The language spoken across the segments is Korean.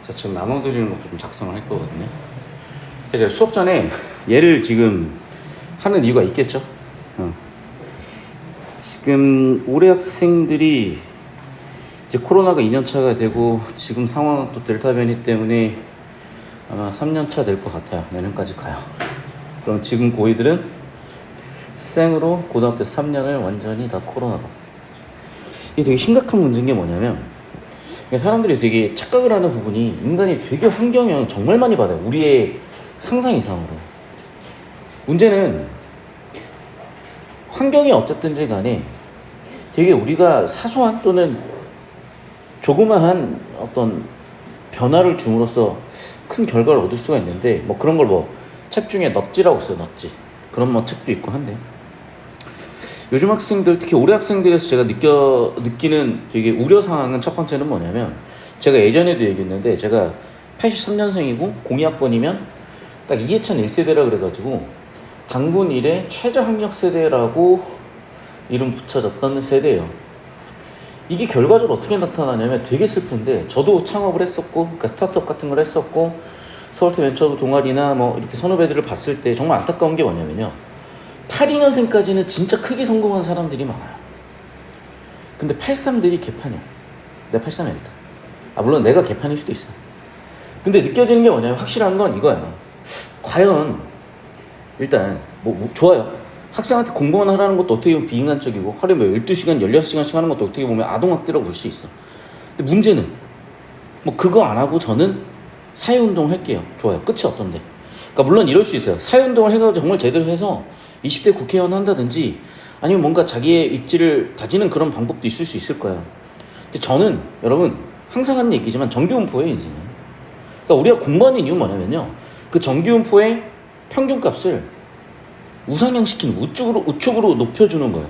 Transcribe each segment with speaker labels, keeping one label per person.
Speaker 1: 제가 지금 나눠드리는 것도 좀 작성을 할 거거든요. 제가 수업 전에 얘를 지금 하는 이유가 있겠죠. 지금 올해 학생들이 이제 코로나가 2년차가 되고 지금 상황은 또 델타 변이 때문에 아마 3년차 될 것 같아요. 내년까지 가요. 그럼 지금 고2들은 생으로 고등학교 3년을 완전히 다 코로나로. 이게 되게 심각한 문제인 게 뭐냐면 사람들이 되게 착각을 하는 부분이 인간이 되게 환경 영향 정말 많이 받아요. 우리의 상상 이상으로. 문제는 환경이 어쨌든지 간에 되게 우리가 사소한 또는 조그마한 어떤 변화를 줌으로써 큰 결과를 얻을 수가 있는데 뭐 그런 걸 뭐 책 중에 넛지라고 써요. 넛지. 그런 뭐 책도 있고 한데 요즘 학생들 특히 올해 학생들에서 제가 느끼는 되게 우려사항은 첫 번째는 뭐냐면 제가 예전에도 얘기했는데 제가 83년생이고 02학번이면 딱 이해찬 1세대라 그래가지고 당군 1의 최저학력 세대라고 이름 붙여졌던 세대예요. 이게 결과적으로 어떻게 나타나냐면 되게 슬픈데 저도 창업을 했었고 그러니까 스타트업 같은 걸 했었고 서울대 벤처 동아리나 뭐 이렇게 선후배들을 봤을 때 정말 안타까운 게 뭐냐면요 82년생까지는 진짜 크게 성공한 사람들이 많아요. 근데 83들이 개판이야. 내가 83이었다. 물론 내가 개판일 수도 있어. 근데 느껴지는 게 뭐냐면 확실한 건 이거야. 과연 일단 뭐 좋아요. 학생한테 공부만 하라는 것도 어떻게 보면 비인간적이고 하루에 뭐 12시간, 16시간씩 하는 것도 어떻게 보면 아동학대라고 볼 수 있어. 근데 문제는 뭐 그거 안 하고 저는 사회운동 할게요. 좋아요. 끝이 어떤데? 그러니까 물론 이럴 수 있어요. 사회운동을 해가지고 정말 제대로 해서 20대 국회의원 한다든지 아니면 뭔가 자기의 입지를 다지는 그런 방법도 있을 수 있을 거예요. 근데 저는 여러분 항상 하는 얘기지만 정규분포예요 인생은. 그러니까 우리가 공부하는 이유는 뭐냐면요 그 정규분포의 평균값을 우상향시키는 우측으로 높여주는 거예요.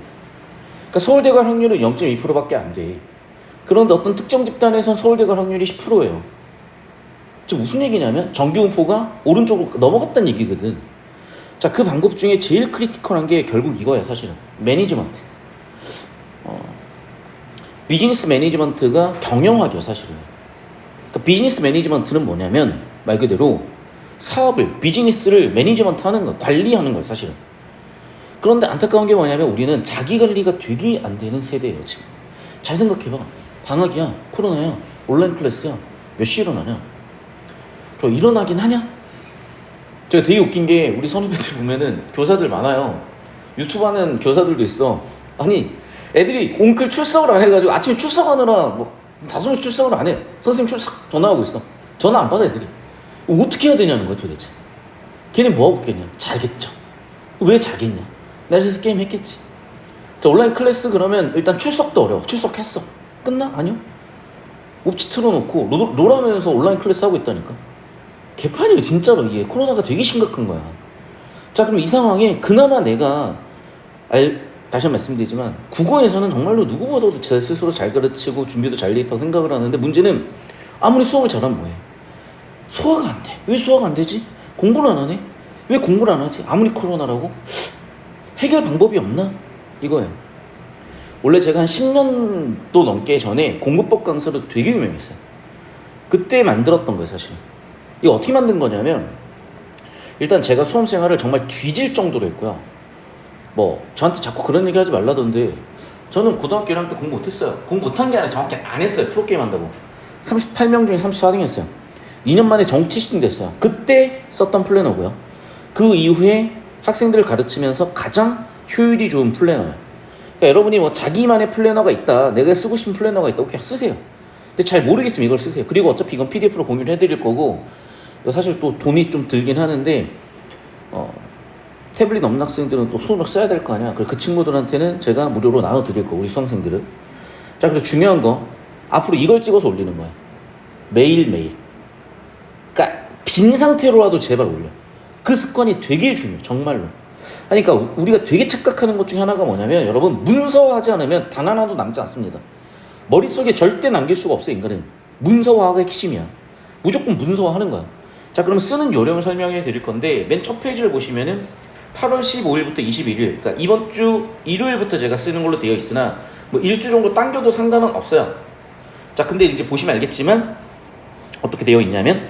Speaker 1: 그러니까 서울대 갈 확률은 0.2%밖에 안 돼. 그런데 어떤 특정 집단에선 서울대 갈 확률이 10%예요. 지금 무슨 얘기냐면 정규분포가 오른쪽으로 넘어갔다는 얘기거든. 자, 그 방법 중에 제일 크리티컬한 게 결국 이거야 사실은. 매니지먼트. 비즈니스 매니지먼트가 경영학이야 사실은. 그러니까 비즈니스 매니지먼트는 뭐냐면 말 그대로 사업을 비즈니스를 매니지먼트 하는 거 관리하는 거예요 사실은. 그런데 안타까운 게 뭐냐면 우리는 자기 관리가 되게 안 되는 세대예요 지금. 잘 생각해봐. 방학이야, 코로나야, 온라인 클래스야. 몇 시에 일어나냐? 저 일어나긴 하냐? 제가 되게 웃긴 게 우리 선후배들 보면은 교사들 많아요. 유튜브 하는 교사들도 있어. 아니 애들이 옹클 출석을 안 해가지고 아침에 출석하느라 뭐 5명 출석을 안 해. 선생님 출석 전화하고 있어. 전화 안 받아 애들이. 어떻게 해야 되냐는 거야 도대체. 걔는 뭐하고 있겠냐? 자겠죠. 왜 자겠냐? 날씨에서 게임 했겠지. 자, 온라인 클래스 그러면 일단 출석도 어려워. 출석했어. 끝나? 아니요. 옵치 틀어놓고 롤하면서 온라인 클래스 하고 있다니까. 개판이에요 진짜로. 이게 코로나가 되게 심각한 거야. 자, 그럼 이 상황에 그나마 내가 다시 한 번 말씀드리지만 국어에서는 정말로 누구보다도 제 스스로 잘 가르치고 준비도 잘 돼 있다고 생각을 하는데 문제는 아무리 수업을 잘하면 뭐해? 소화가 안 돼. 왜 소화가 안 되지? 공부를 안 하네? 왜 공부를 안 하지? 아무리 코로나라고? 해결 방법이 없나? 이거예요. 원래 제가 한 10년도 넘게 전에 공부법 강사로 되게 유명했어요. 그때 만들었던 거예요 사실은. 이거 어떻게 만든 거냐면 일단 제가 수험 생활을 정말 뒤질 정도로 했고요. 뭐 저한테 자꾸 그런 얘기 하지 말라던데 저는 고등학교 1학년 때 공부 못했어요. 공부 못한 게 아니라 정확히 안 했어요. 프로게임 한다고. 38명 중에 34등 했어요. 2년 만에 전국 70등 됐어요. 그때 썼던 플래너고요. 그 이후에 학생들을 가르치면서 가장 효율이 좋은 플래너예요. 그러니까 여러분이 뭐 자기만의 플래너가 있다, 내가 쓰고 싶은 플래너가 있다고 그냥 쓰세요. 근데 잘 모르겠으면 이걸 쓰세요. 그리고 어차피 이건 PDF로 공유를 해드릴 거고 사실 또 돈이 좀 들긴 하는데 태블릿 없는 학생들은 또 손으로 써야 될 거 아니야. 그 친구들한테는 제가 무료로 나눠드릴 거고 우리 수강생들은. 자, 그래서 중요한 거 앞으로 이걸 찍어서 올리는 거야. 매일매일. 그러니까 빈 상태로라도 제발 올려. 그 습관이 되게 중요해 정말로. 그러니까 우리가 되게 착각하는 것 중에 하나가 뭐냐면 여러분 문서화하지 않으면 단 하나도 남지 않습니다. 머릿속에 절대 남길 수가 없어요 인간은. 문서화가 핵심이야. 무조건 문서화하는 거야. 자, 그럼 쓰는 요령을 설명해 드릴 건데 맨 첫 페이지를 보시면은 8월 15일부터 21일 그러니까 이번 주 일요일부터 제가 쓰는 걸로 되어 있으나 뭐 일주 정도 당겨도 상관은 없어요. 자, 근데 이제 보시면 알겠지만 어떻게 되어 있냐면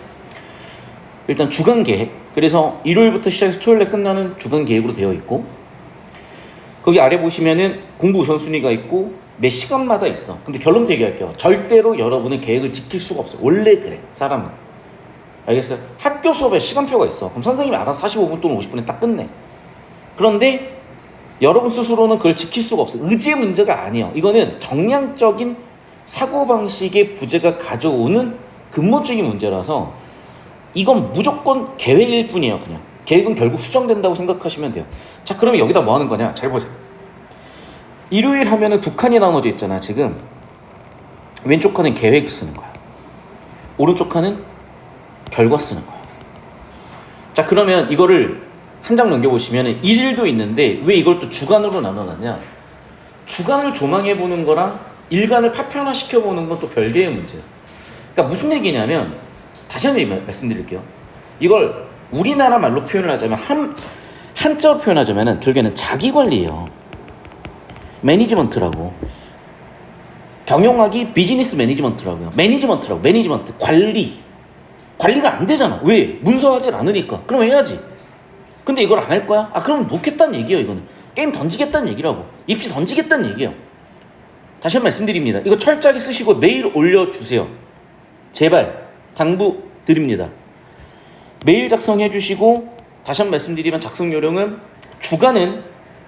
Speaker 1: 일단 주간 계획, 그래서 일요일부터 시작해서 토요일에 끝나는 주간 계획으로 되어 있고, 거기 아래 보시면은 공부 우선순위가 있고 몇 시간마다 있어. 근데 결론 얘기할게요. 절대로 여러분은 계획을 지킬 수가 없어요. 원래 그래, 사람은. 알겠어요? 학교 수업에 시간표가 있어. 그럼 선생님이 알아서 45분 또는 50분에 딱 끝내. 그런데 여러분 스스로는 그걸 지킬 수가 없어요. 의지의 문제가 아니에요. 이거는 정량적인 사고방식의 부재가 가져오는 근본적인 문제라서 이건 무조건 계획일 뿐이에요. 그냥 계획은 결국 수정된다고 생각하시면 돼요. 자, 그러면 여기다 뭐 하는 거냐? 잘 보세요. 일요일 하면은 두 칸이 나눠져 있잖아. 지금 왼쪽 칸은 계획 쓰는 거야. 오른쪽 칸은 결과 쓰는 거야. 자, 그러면 이거를 한 장 넘겨보시면 일일도 있는데 왜 이걸 또 주간으로 나눠놨냐? 주간을 조망해보는 거랑 일간을 파편화시켜보는 건 또 별개의 문제야. 그러니까 무슨 얘기냐면, 다시 한번 말씀드릴게요. 이걸 우리나라 말로 표현을 하자면, 한자로 표현하자면 결국에는 자기관리예요. 매니지먼트라고. 경영학이 비즈니스 매니지먼트라고요. 매니지먼트. 관리가 안 되잖아. 왜? 문서하지 않으니까. 그럼 해야지. 근데 이걸 안 할 거야? 그럼 놓겠다는 얘기예요. 이거는 게임 던지겠다는 얘기라고. 입시 던지겠다는 얘기예요. 다시 한번 말씀드립니다. 이거 철저하게 쓰시고 메일 올려주세요. 제발 당부드립니다. 메일 작성해 주시고, 다시 한번 말씀드리면 작성 요령은 주간은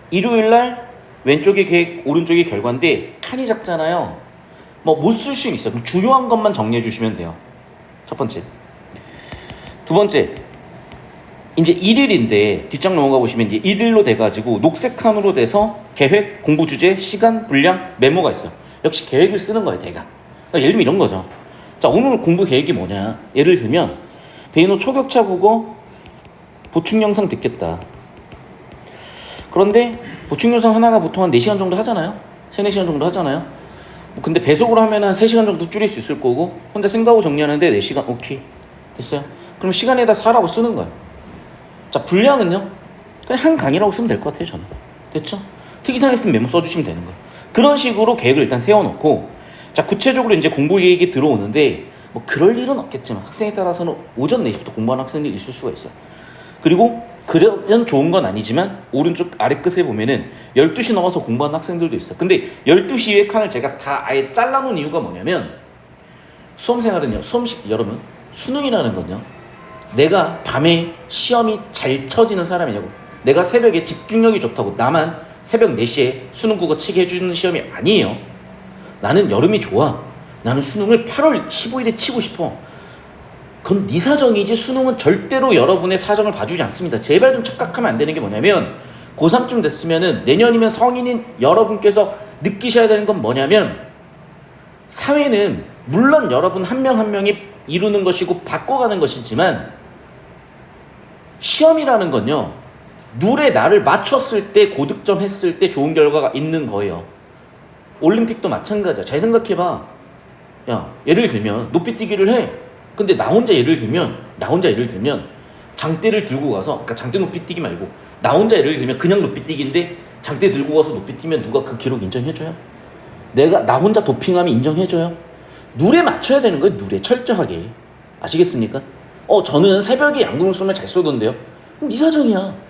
Speaker 1: 일요일날 왼쪽에 계획, 오른쪽에 결과인데 칸이 작잖아요. 뭐 못 쓸 수는 있어요. 그럼 주요한 것만 정리해 주시면 돼요. 첫 번째. 두 번째, 이제 1일인데 뒷장 넘어가 보시면 이제 1일로 돼가지고 녹색 칸으로 돼서 계획, 공부 주제, 시간, 분량, 메모가 있어요. 역시 계획을 쓰는 거예요, 대강. 그러니까 예를 들면 이런 거죠. 자, 오늘 공부 계획이 뭐냐? 예를 들면 베이노 초격차 국어 보충 영상 듣겠다. 그런데 보충 영상 하나가 보통 한 4시간 정도 하잖아요. 3, 4시간 정도 하잖아요. 근데 배속으로 하면 한 3시간 정도 줄일 수 있을 거고, 혼자 생각하고 정리하는데 4시간, 오케이. 됐어요. 그럼 시간에다 4라고 쓰는 거야. 자, 분량은요? 그냥 한 강의라고 쓰면 될 것 같아요, 저는. 됐죠? 특이사항 있으면 메모 써주시면 되는 거예요. 그런 식으로 계획을 일단 세워놓고, 자, 구체적으로 이제 공부 계획이 들어오는데, 뭐 그럴 일은 없겠지만 학생에 따라서는 오전 4시부터 공부하는 학생들이 있을 수가 있어요. 그리고 그러면 좋은 건 아니지만 오른쪽 아래 끝에 보면은 12시 넘어서 공부하는 학생들도 있어요. 근데 12시 이후의 칸을 제가 다 아예 잘라놓은 이유가 뭐냐면, 수험생활은요, 여러분, 수능이라는 건요, 내가 밤에 시험이 잘 쳐지는 사람이냐고, 내가 새벽에 집중력이 좋다고 나만 새벽 4시에 수능 국어 치게 해주는 시험이 아니에요. 나는 여름이 좋아. 나는 수능을 8월 15일에 치고 싶어. 그건 네 사정이지 수능은 절대로 여러분의 사정을 봐주지 않습니다. 제발 좀 착각하면 안 되는 게 뭐냐면, 고3쯤 됐으면은 내년이면 성인인 여러분께서 느끼셔야 되는 건 뭐냐면, 사회는 물론 여러분 한 명 한 명이 이루는 것이고 바꿔가는 것이지만, 시험이라는 건요, 룰에 나를 맞췄을 때, 고득점 했을 때 좋은 결과가 있는 거예요. 올림픽도 마찬가지야. 잘 생각해봐. 야, 예를 들면 높이뛰기를 해. 근데 나 혼자 예를 들면 장대를 들고 가서, 그러니까 장대 높이뛰기 말고 나 혼자 예를 들면 그냥 높이뛰기인데 장대 들고 가서 높이뛰면 누가 그 기록 인정해줘요? 나 혼자 도핑하면 인정해줘요? 룰에 맞춰야 되는 거예요. 룰에 철저하게. 아시겠습니까? 저는 새벽에 양궁을 쏘면 잘 쏘던데요. 그럼 네 사정이야.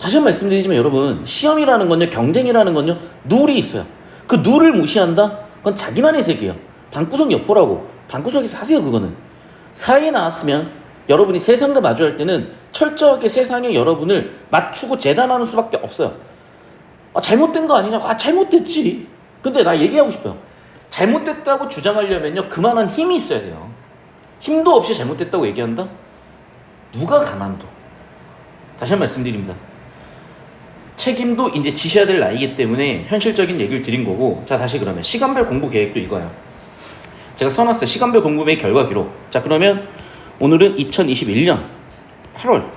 Speaker 1: 다시 한 번 말씀드리지만 여러분, 시험이라는 건요, 경쟁이라는 건요, 룰이 있어요. 그 룰을 무시한다? 그건 자기만의 세계예요. 방구석 여포라고. 방구석에서 하세요. 그거는. 사회에 나왔으면 여러분이 세상과 마주할 때는 철저하게 세상에 여러분을 맞추고 재단하는 수밖에 없어요. 잘못된 거 아니냐고. 잘못됐지. 근데 나 얘기하고 싶어요. 잘못됐다고 주장하려면요, 그만한 힘이 있어야 돼요. 힘도 없이 잘못됐다고 얘기한다? 누가 가만둬. 다시 한 번 말씀드립니다. 책임도 이제 지셔야 될 나이기 때문에 현실적인 얘기를 드린 거고, 자, 다시 그러면 시간별 공부 계획도 이거야. 제가 써놨어요. 시간별 공부 계획 결과 기록. 자, 그러면 오늘은 2021년 8월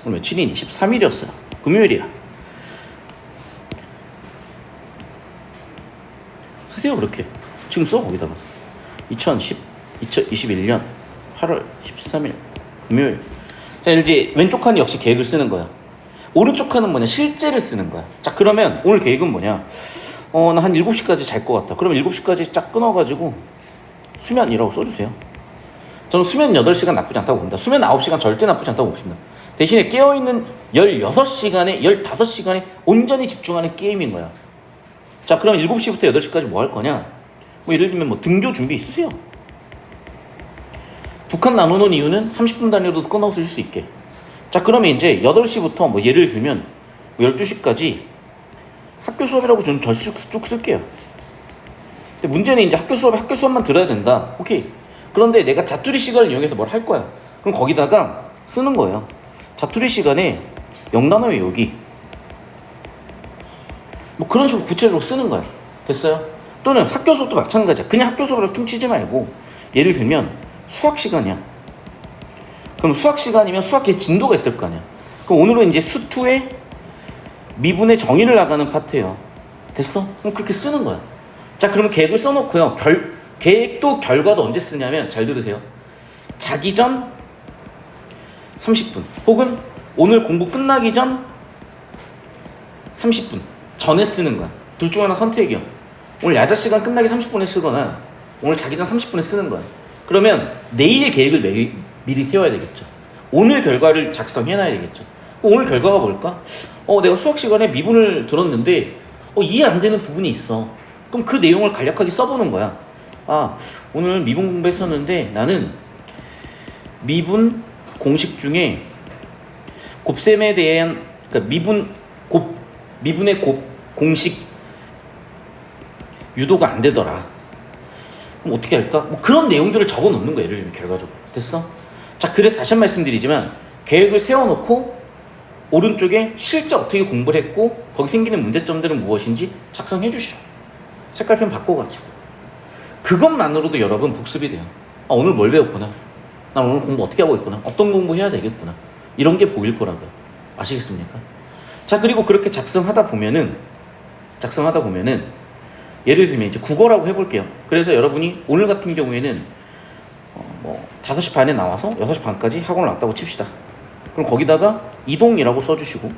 Speaker 1: 오늘 며칠이니? 13일이었어요. 금요일이야. 쓰세요. 그렇게 지금 써. 거기다가 2021년 8월 13일 금요일. 자, 이제 왼쪽 칸이 역시 계획을 쓰는 거야. 오른쪽 칸은 뭐냐? 실제를 쓰는 거야. 자, 그러면 오늘 계획은 뭐냐? 나 한 7시까지 잘 것 같다. 그러면 7시까지 쫙 끊어가지고 수면이라고 써주세요. 저는 수면 8시간 나쁘지 않다고 봅니다. 수면 9시간 절대 나쁘지 않다고 봅니다. 대신에 깨어있는 16시간에 15시간에 온전히 집중하는 게임인 거야. 자, 그럼 7시부터 8시까지 뭐 할 거냐? 뭐 예를 들면 뭐 등교 준비 있으세요. 두 칸 나누는 이유는 30분 단위로도 끊어줄 수 있게. 자, 그러면 이제 8시부터 뭐 예를 들면 뭐 12시까지 학교 수업이라고 좀 쭉 쓸게요. 근데 문제는 이제 학교 수업만 들어야 된다. 오케이. 그런데 내가 자투리 시간을 이용해서 뭘 할 거야. 그럼 거기다가 쓰는 거예요. 자투리 시간에 영단어 외우기. 뭐 그런 식으로 구체적으로 쓰는 거야. 됐어요? 또는 학교 수업도 마찬가지야. 그냥 학교 수업으로 퉁치지 말고 예를 들면 수학 시간이야. 그럼 수학 시간이면 수학의 진도가 있을 거 아니야. 그럼 오늘은 이제 수2의 미분의 정의를 나가는 파트예요. 됐어? 그럼 그렇게 쓰는 거야. 자, 그러면 계획을 써놓고요. 계획도 결과도 언제 쓰냐면 잘 들으세요. 자기 전 30분 혹은 오늘 공부 끝나기 전 30분 전에 쓰는 거야. 둘 중 하나 선택이요. 오늘 야자 시간 끝나기 30분에 쓰거나 오늘 자기 전 30분에 쓰는 거야. 그러면 내일 계획을 미리 세워야 되겠죠. 오늘 결과를 작성해놔야 되겠죠. 오늘 결과가 뭘까? 내가 수학 시간에 미분을 들었는데 이해 안 되는 부분이 있어. 그럼 그 내용을 간략하게 써보는 거야. 오늘 미분 공부했었는데 나는 미분 공식 중에 곱셈에 대한 그러니까 미분의 공식 유도가 안 되더라. 그럼 어떻게 할까? 뭐 그런 내용들을 적어 놓는 거야. 예를 들면 결과적으로. 됐어? 자, 그래서 다시 한 번 말씀드리지만 계획을 세워놓고 오른쪽에 실제 어떻게 공부를 했고 거기 생기는 문제점들은 무엇인지 작성해 주시라. 색깔펜 바꿔가지고. 그것만으로도 여러분 복습이 돼요. 오늘 뭘 배웠구나. 난 오늘 공부 어떻게 하고 있구나. 어떤 공부 해야 되겠구나. 이런 게 보일 거라고요. 아시겠습니까? 자, 그리고 그렇게 작성하다 보면은 예를 들면 이제 국어라고 해볼게요. 그래서 여러분이 오늘 같은 경우에는 5시 반에 나와서 6시 반까지 학원을 왔다고 칩시다. 그럼 거기다가 이동이라고 써주시고,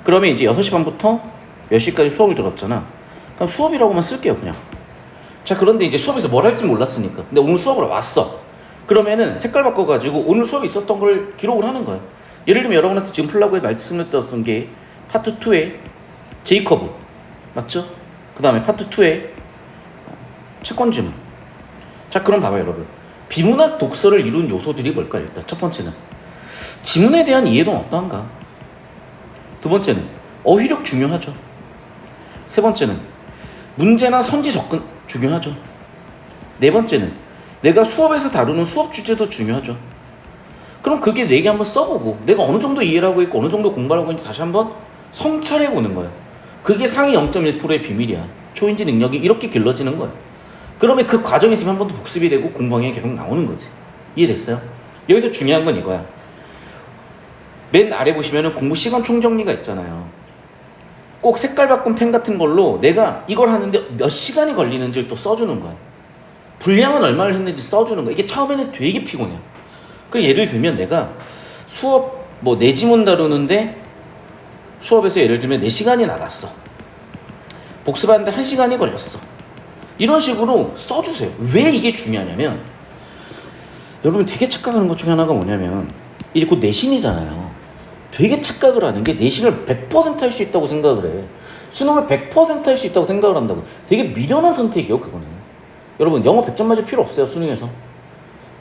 Speaker 1: 그러면 이제 6시 반부터 몇 시까지 수업을 들었잖아. 그럼 수업이라고만 쓸게요, 그냥. 자, 그런데 이제 수업에서 뭘 할지 몰랐으니까. 근데 오늘 수업으로 왔어. 그러면은 색깔 바꿔가지고 오늘 수업에 있었던 걸 기록을 하는 거예요. 예를 들면 여러분한테 지금 플라그에 말씀드렸던 게 파트 2의 제이커브. 맞죠? 그 다음에 파트 2의 채권 지문. 자, 그럼 봐봐요, 여러분. 비문학 독서를 이룬 요소들이 뭘까요? 일단 첫 번째는 지문에 대한 이해도는 어떠한가? 두 번째는 어휘력 중요하죠. 세 번째는 문제나 선지 접근 중요하죠. 네 번째는 내가 수업에서 다루는 수업 주제도 중요하죠. 그럼 그게 4개 한번 써보고 내가 어느 정도 이해를 하고 있고 어느 정도 공부를 하고 있는지 다시 한번 성찰해보는 거예요. 그게 상위 0.1%의 비밀이야. 초인지 능력이 이렇게 길러지는 거예요. 그러면 그 과정이 있으면 한 번 더 복습이 되고 공부방향이 계속 나오는 거지. 이해됐어요? 여기서 중요한 건 이거야. 맨 아래 보시면은 공부 시간 총정리가 있잖아요. 꼭 색깔 바꾼 펜 같은 걸로 내가 이걸 하는데 몇 시간이 걸리는지를 또 써주는 거야. 분량은 얼마를 했는지 써주는 거야. 이게 처음에는 되게 피곤해요. 그래서 예를 들면 내가 수업 내 지문 다루는데 수업에서 예를 들면 4시간이 나갔어. 복습하는데 1시간이 걸렸어. 이런 식으로 써주세요. 왜 이게 중요하냐면 여러분 되게 착각하는 것 중에 하나가 뭐냐면 이제 곧 내신이잖아요. 되게 착각을 하는 게 내신을 100% 할 수 있다고 생각을 해. 수능을 100% 할 수 있다고 생각을 한다고. 되게 미련한 선택이에요, 그거는. 여러분 영어 100점 맞을 필요 없어요, 수능에서.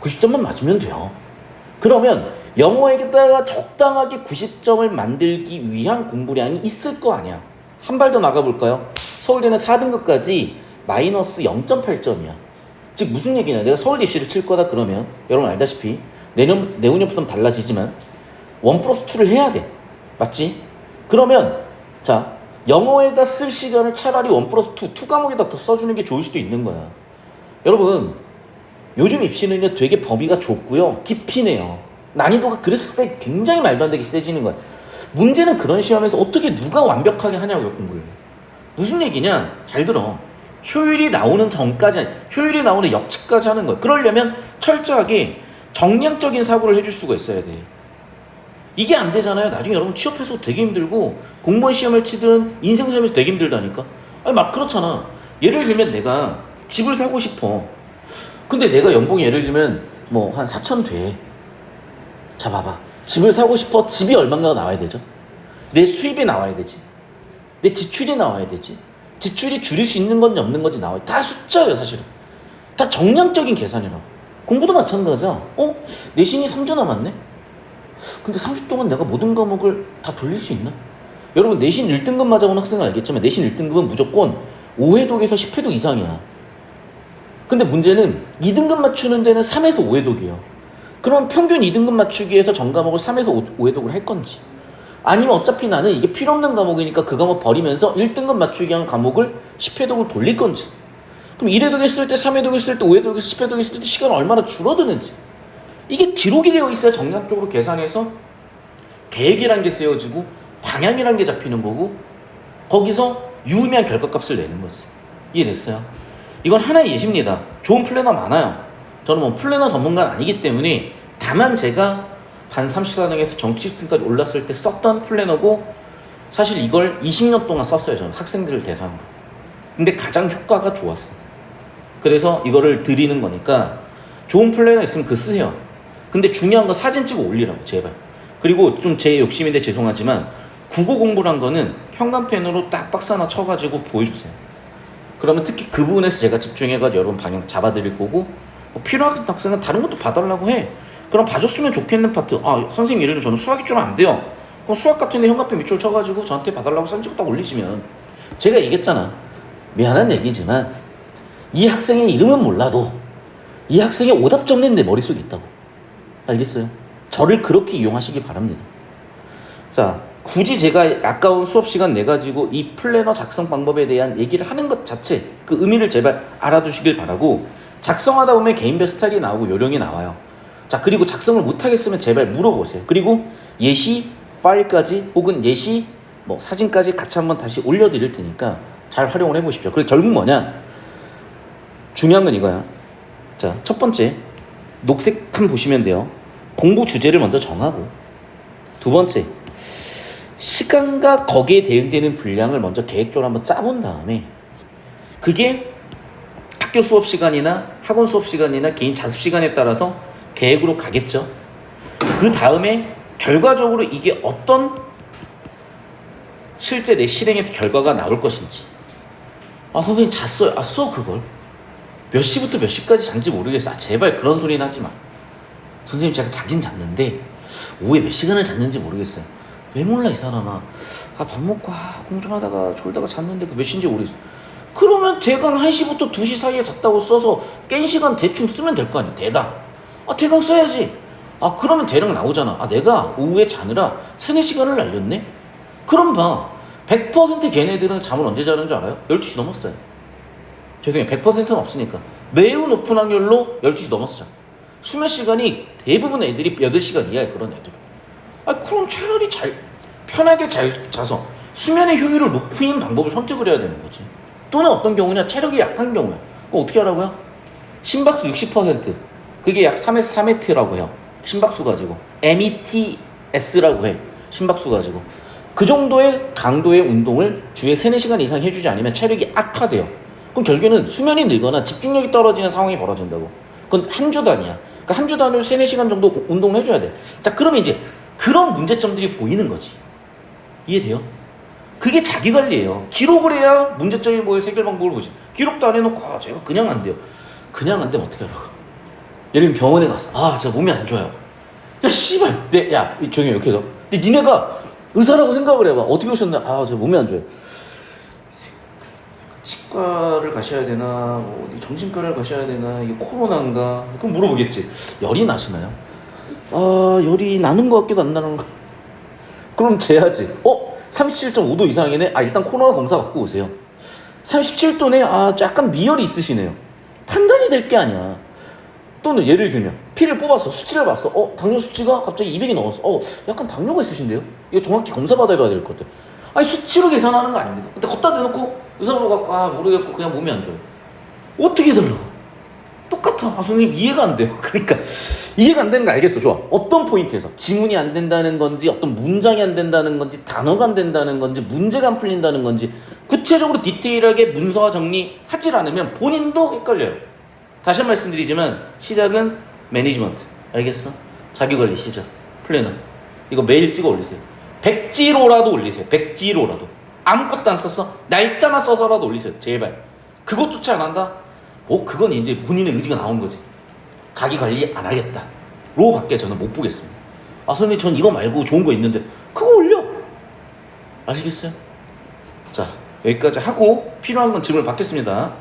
Speaker 1: 90점만 맞으면 돼요. 그러면 영어에다가 적당하게 90점을 만들기 위한 공부량이 있을 거 아니야. 한 발 더 나가볼까요? 서울대는 4등급까지 마이너스 0.8점이야. 즉 무슨 얘기냐, 내가 서울대 입시를 칠 거다 그러면 여러분 알다시피 내후년부터는 달라지지만 1+2를 해야 돼. 맞지? 그러면 자, 영어에다 쓸 시간을 차라리 1+2, 2과목에다 더 써주는 게 좋을 수도 있는 거야. 여러분 요즘 입시는요 되게 범위가 좁고요 깊이네요. 난이도가 그랬을 때 굉장히 말도 안 되게 세지는 거야. 문제는 그런 시험에서 어떻게 누가 완벽하게 하냐고요, 공부를. 무슨 얘기냐, 잘 들어. 효율이 나오는 전까지, 효율이 나오는 역치까지 하는 거야. 그러려면 철저하게 정량적인 사고를 해줄 수가 있어야 돼. 이게 안 되잖아요. 나중에 여러분 취업해서 되게 힘들고 공무원 시험을 치든 인생 살면서 되게 힘들다니까. 아니 막 그렇잖아. 예를 들면 내가 집을 사고 싶어. 근데 내가 연봉이 예를 들면 뭐 한 4천 돼. 자 봐봐. 집을 사고 싶어. 집이 얼마가 나와야 되죠? 내 수입이 나와야 되지. 내 지출이 나와야 되지. 지출이 줄일 수 있는 건지 없는 건지 나와야 돼. 다 숫자예요 사실은. 다 정량적인 계산이라고. 공부도 마찬가지야. 내신이 3주 남았네? 근데 30 동안 내가 모든 과목을 다 돌릴 수 있나? 여러분 내신 1등급 맞아온 학생은 알겠지만 내신 1등급은 무조건 5회독에서 10회독 이상이야. 근데 문제는 2등급 맞추는 데는 3에서 5회독이에요. 그럼 평균 2등급 맞추기 위해서 전 과목을 3에서 5회독을 할 건지, 아니면 어차피 나는 이게 필요 없는 과목이니까 그 과목 버리면서 1등급 맞추기 한 과목을 10회독을 돌릴 건지, 그럼 1회독 했을 때, 3회독 했을 때, 5회독 했을 때, 10회독 했을 때 시간이 얼마나 줄어드는지, 이게 기록이 되어 있어야 정량적으로 계산해서 계획이란 게 세워지고 방향이란 게 잡히는 거고, 거기서 유의미한 결과값을 내는 거지. 이해됐어요? 이건 하나의 예시입니다. 좋은 플래너 많아요. 저는 뭐 플래너 전문가는 아니기 때문에, 다만 제가 반 34등에서 정치 시스템까지 올랐을 때 썼던 플래너고, 사실 이걸 20년 동안 썼어요. 저는 학생들을 대상으로. 근데 가장 효과가 좋았어. 그래서 이거를 드리는 거니까 좋은 플래너 있으면 그거 쓰세요. 근데 중요한 거 사진 찍어 올리라고 제발. 그리고 좀 제 욕심인데 죄송하지만 국어 공부란 거는 형광펜으로 딱 박스 하나 쳐가지고 보여주세요. 그러면 특히 그 부분에서 제가 집중해가지고 여러분 방향 잡아드릴 거고, 뭐 필요한 학생은 다른 것도 봐달라고 해. 그럼 봐줬으면 좋겠는 파트, 선생님 예를 들어 저는 수학이 좀 안 돼요. 그럼 수학 같은데 형광펜 밑줄 쳐가지고 저한테 봐달라고 사진 찍고 딱 올리시면, 제가 얘기했잖아. 미안한 얘기지만 이 학생의 이름은 몰라도 이 학생의 오답 정리는 내 머릿속에 있다고. 알겠어요? 저를 그렇게 이용하시기 바랍니다. 자, 굳이 제가 아까운 수업 시간 내가지고 이 플래너 작성 방법에 대한 얘기를 하는 것 자체, 그 의미를 제발 알아두시길 바라고, 작성하다 보면 개인별 스타일이 나오고 요령이 나와요. 자, 그리고 작성을 못하겠으면 제발 물어보세요. 그리고 예시 파일까지 혹은 예시 뭐 사진까지 같이 한번 다시 올려드릴 테니까 잘 활용을 해보십시오. 그리고 결국 뭐냐, 중요한 건 이거야. 자, 첫 번째 녹색 칸 보시면 돼요. 공부 주제를 먼저 정하고, 두 번째 시간과 거기에 대응되는 분량을 먼저 계획적으로 한번 짜본 다음에, 그게 학교 수업 시간이나 학원 수업 시간이나 개인 자습 시간에 따라서 계획으로 가겠죠. 그 다음에 결과적으로 이게 어떤 실제 내 실행에서 결과가 나올 것인지. 선생님 잤어요. 써 그걸. 몇 시부터 몇 시까지 잔지 모르겠어. 제발 그런 소리는 하지 마. 선생님 제가 자긴 잤는데 오후에 몇 시간을 잤는지 모르겠어요. 왜 몰라 이 사람아. 밥 먹고 공부 좀 하다가 졸다가 잤는데 그 몇 시인지 모르겠어. 그러면 대강 1시부터 2시 사이에 잤다고 써서 깬 시간 대충 쓰면 될 거 아니야. 대강 써야지. 그러면 대략 나오잖아. 내가 오후에 자느라 3, 4시간을 날렸네? 그럼 봐. 100% 걔네들은 잠을 언제 자는 줄 알아요? 12시 넘었어요. 죄송해요. 100%는 없으니까. 매우 높은 확률로 12시 넘었어 자. 수면 시간이 대부분 애들이 8시간 이하에 그런 애들. 그럼 차라리 편하게 잘 자서 수면의 효율을 높이는 방법을 선택을 해야 되는 거지. 또는 어떤 경우냐, 체력이 약한 경우야. 그럼 어떻게 하라고요? 심박수 60%. 그게 약 3에서 4m라고 해요. 심박수 가지고. METS라고 해. 심박수 가지고. 그 정도의 강도의 운동을 주에 3, 4시간 이상 해주지 않으면 체력이 악화돼요. 그럼 결국에는 수면이 늘거나 집중력이 떨어지는 상황이 벌어진다고. 그건 한 주 단위야. 그러니까 한 주 단위로 3, 4시간 정도 운동을 해줘야 돼. 자, 그러면 이제 그런 문제점들이 보이는 거지. 이해돼요? 그게 자기관리예요. 기록을 해야 문제점이 뭐예요? 해결 방법을 보지. 기록도 안 해놓고 제가 그냥 안 돼요. 그냥 안 되면 어떻게 하라고. 예를 들면 병원에 갔어. 제가 몸이 안 좋아요. 야 씨발. 야 조용히 이렇게 해서. 근데 니네가 의사라고 생각을 해봐. 어떻게 오셨나? 제가 몸이 안 좋아요. 치과를 가셔야 되나, 어디 정신과를 가셔야 되나, 이게 코로나인가? 그럼 물어보겠지. 열이 나시나요? 열이 나는 것 같기도 안 나는 것. 그럼 재야지. 37.5도 이상이네. 일단 코로나 검사 받고 오세요. 37도네. 약간 미열이 있으시네요. 판단이 될 게 아니야. 또는 예를 들면 피를 뽑았어. 수치를 봤어. 당뇨 수치가 갑자기 200이 넘었어. 약간 당뇨가 있으신데요? 이거 정확히 검사 받아봐야 될 것 같아. 수치로 계산하는 거 아닙니다. 근데 걷다 대놓고 의사 보러 갖고 모르겠고 그냥 몸이 안 좋아요. 어떻게 해달라고? 똑같아. 선생님 이해가 안 돼요. 그러니까 이해가 안 되는 거 알겠어. 좋아. 어떤 포인트에서 지문이 안 된다는 건지, 어떤 문장이 안 된다는 건지, 단어가 안 된다는 건지, 문제가 안 풀린다는 건지 구체적으로 디테일하게 문서화 정리하지 않으면 본인도 헷갈려요. 다시 한 번 말씀드리지만 시작은 매니지먼트. 알겠어? 자기관리 시작. 플래너. 이거 매일 찍어 올리세요. 백지로라도 올리세요. 백지로라도. 아무것도 안 썼어? 날짜만 써서라도 올리세요. 제발. 그것조차 안 한다? 뭐 그건 이제 본인의 의지가 나온 거지. 자기 관리 안 하겠다. 로 밖에 저는 못 보겠습니다. 아 선생님 전 이거 말고 좋은 거 있는데 그거 올려. 아시겠어요? 자 여기까지 하고 필요한 건 질문을 받겠습니다.